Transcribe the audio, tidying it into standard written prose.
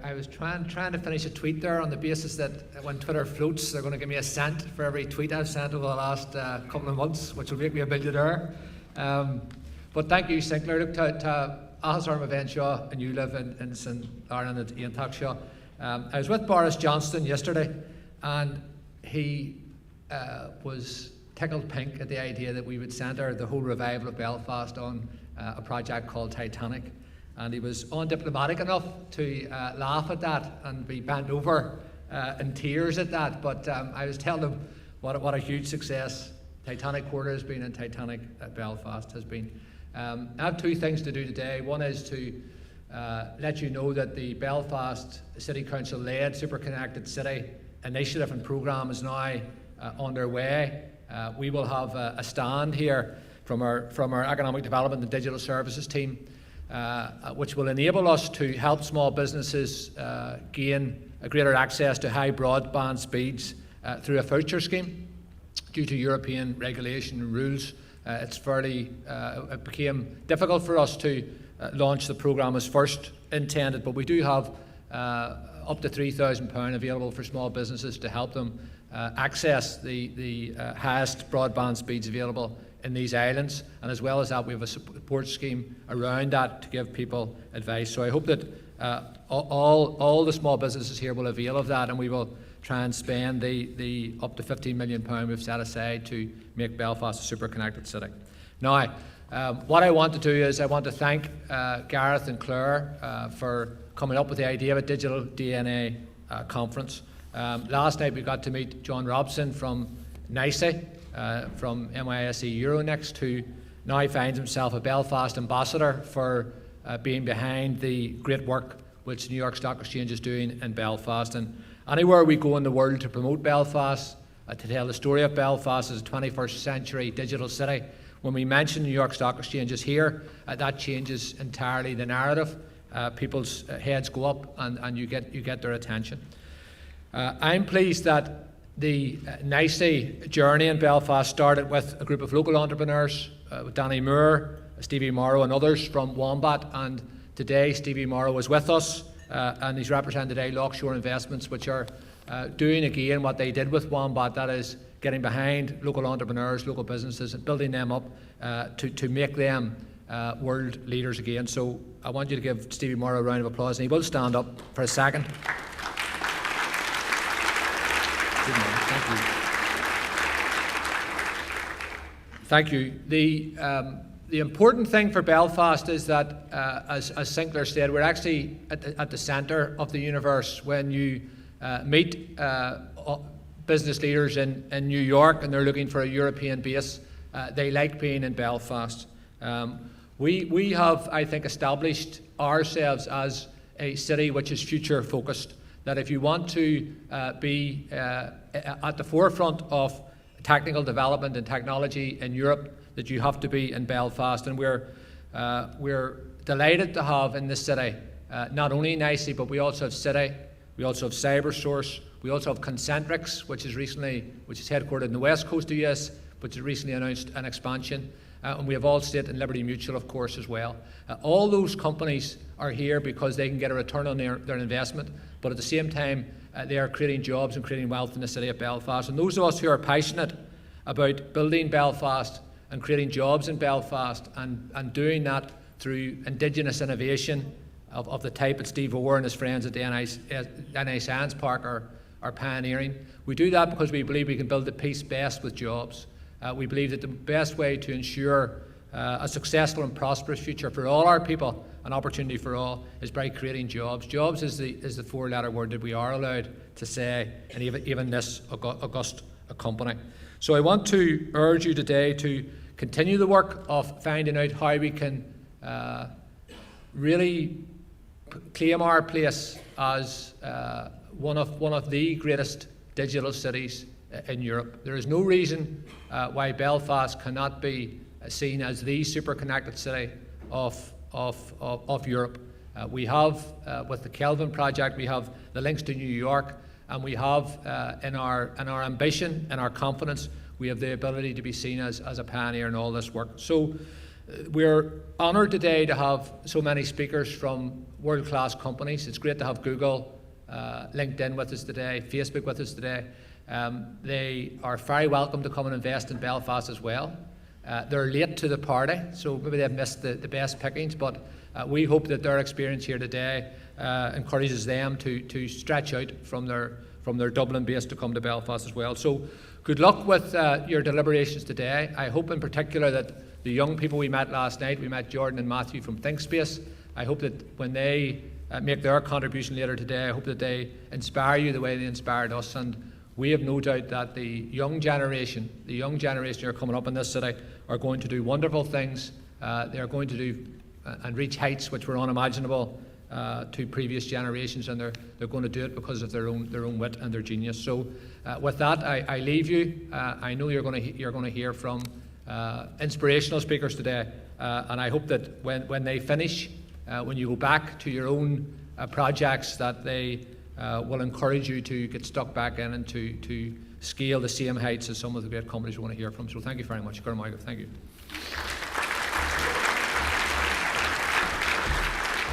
I was trying to finish a tweet there on the basis that when Twitter floats, they're going to give me a cent for every tweet I've sent over the last couple of months, which will make me a millionaire. But thank you, Sinclair. Look, to Ahas Armaven Shaw, and you live in St. Ireland at Aontacht Shaw. I was with Boris Johnson yesterday, and he was tickled pink at the idea that we would centre the whole revival of Belfast on a project called Titanic. And he was undiplomatic enough to laugh at that and be bent over in tears at that. But I was telling him what a huge success Titanic Quarter has been and Titanic Belfast has been. I have two things to do today. One is to let you know that the Belfast City Council-led Super Connected City initiative and programme is now underway. We will have a stand here from our Economic Development and Digital Services team, which will enable us to help small businesses gain a greater access to high broadband speeds through a voucher scheme. Due to European regulation and rules, it became difficult for us to launch the programme as first intended, but we do have up to £3,000 available for small businesses to help them access the highest broadband speeds available in these islands, and as well as that we have a support scheme around that to give people advice. So I hope that all the small businesses here will avail of that, and we will try and spend the up to £15 million we've set aside to make Belfast a super connected city. Now, what I want to do is I want to thank Gareth and Claire for coming up with the idea of a digital DNA conference. Last night we got to meet John Robson from NICE, from MISE Euronext, who now finds himself a Belfast ambassador for being behind the great work which New York Stock Exchange is doing in Belfast. And anywhere we go in the world to promote Belfast, to tell the story of Belfast as a 21st century digital city, when we mention New York Stock Exchanges here, that changes entirely the narrative. People's heads go up and you get their attention. I'm pleased that the NICE journey in Belfast started with a group of local entrepreneurs, with Danny Moore, Stevie Morrow and others from Wombat, and today Stevie Morrow is with us and he's represented today Lockshore Investments, which are doing again what they did with Wombat, that is getting behind local entrepreneurs, local businesses and building them up to make them world leaders again. So I want you to give Stevie Morrow a round of applause, and he will stand up for a second. Thank you. The important thing for Belfast is that, as Sinclair said, we're actually at the centre of the universe. When you meet business leaders in New York and they're looking for a European base, they like being in Belfast. We have, I think, established ourselves as a city which is future focused, that if you want to be at the forefront of technical development and technology in Europe, that you have to be in Belfast. And we're delighted to have in this city not only NICE, but we also have Citi, we also have CyberSource, we also have Concentrix, which is headquartered in the west coast of the US, which has recently announced an expansion. And we have Allstate and Liberty Mutual, of course, as well. All those companies are here because they can get a return on their investment, but at the same time, they are creating jobs and creating wealth in the city of Belfast. And those of us who are passionate about building Belfast and creating jobs in Belfast and doing that through indigenous innovation of the type that Steve Orr and his friends at the NI Science Park are pioneering. We do that because we believe we can build the peace best with jobs. We believe that the best way to ensure a successful and prosperous future for all our people, an opportunity for all, is by creating jobs. Jobs is the four-letter word that we are allowed to say in even this august company. So I want to urge you today to continue the work of finding out how we can really claim our place as one of the greatest digital cities in Europe. There is no reason why Belfast cannot be seen as the super connected city of Europe. We have, with the Kelvin project, we have the links to New York, and we have in our ambition and our confidence, we have the ability to be seen as a pioneer in all this work. So we're honoured today to have so many speakers from world-class companies. It's great to have Google, LinkedIn with us today, Facebook with us today. They are very welcome to come and invest in Belfast as well. They're late to the party, so maybe they've missed the best pickings, but we hope that their experience here today encourages them to stretch out from their Dublin base to come to Belfast as well. So good luck with your deliberations today. I hope in particular that the young people we met last night, we met Jordan and Matthew from ThinkSpace, I hope that when they make their contribution later today, I hope that they inspire you the way they inspired us. And we have no doubt that the young generation who are coming up in this city are going to do wonderful things. They are going to do and reach heights which were unimaginable to previous generations, and they're going to do it because of their own wit and their genius. So with that, I leave you. I know you're going to hear from inspirational speakers today, and I hope that when they finish, when you go back to your own projects, that they will encourage you to get stuck back in and to scale the same heights as some of the great companies we want to hear from. So thank you very much. Thank you.